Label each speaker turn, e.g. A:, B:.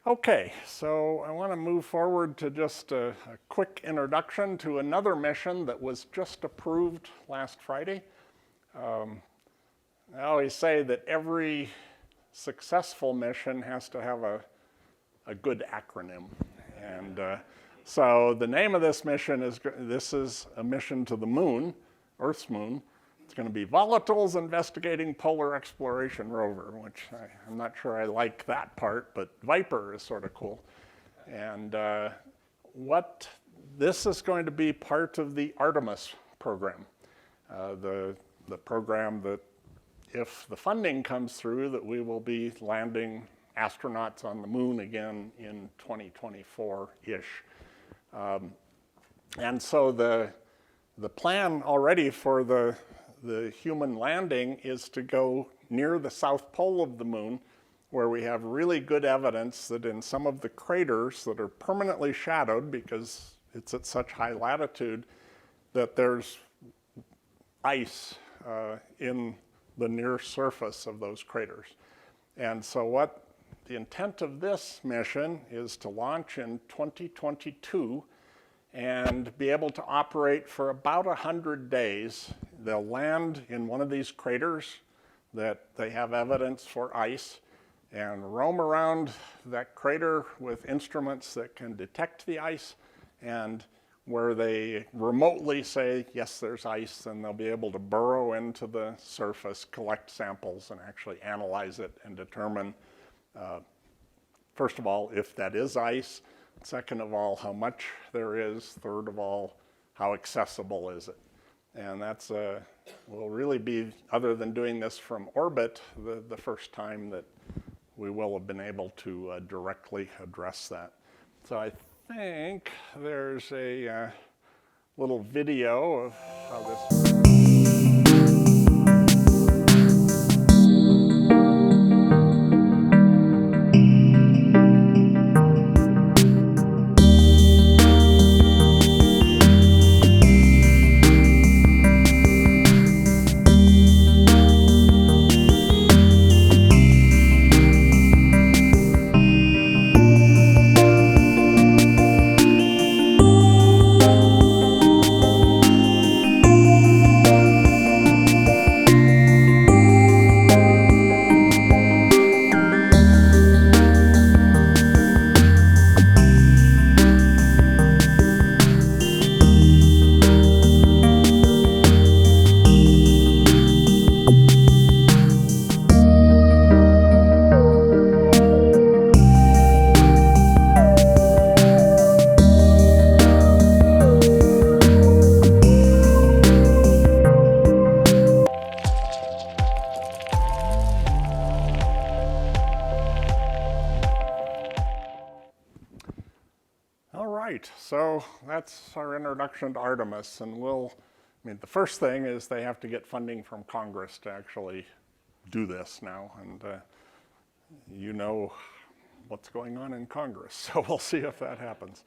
A: Okay, so I want to move forward to just a quick introduction to another mission that was just approved last Friday. I always say that every successful mission has to have a good acronym. And so the name of this mission is a mission to the moon, Earth's moon. It's going to be Volatiles Investigating Polar Exploration Rover, which I'm not sure I like that part, but Viper is sort of cool. And this is going to be part of the Artemis program, the program that, if the funding comes through, that we will be landing astronauts on the moon again in 2024-ish. And so the plan already for the human landing is to go near the south pole of the moon, where we have really good evidence that in some of the craters that are permanently shadowed because it's at such high latitude, that there's ice in the near surface of those craters. And so what the intent of this mission is to launch in 2022 and be able to operate for about 100 days. They'll land in one of these craters that they have evidence for ice and roam around that crater with instruments that can detect the ice, and where they remotely say, yes, there's ice, then they'll be able to burrow into the surface, collect samples, and actually analyze it and determine, first of all, if that is ice. Second of all, how much there is. Third of all, how accessible is it? And that's will really be, other than doing this from orbit, the first time that we will have been able to directly address that. So I think there's a little video of how this works. So that's our introduction to Artemis, and the first thing is they have to get funding from Congress to actually do this now, and you know what's going on in Congress, so we'll see if that happens.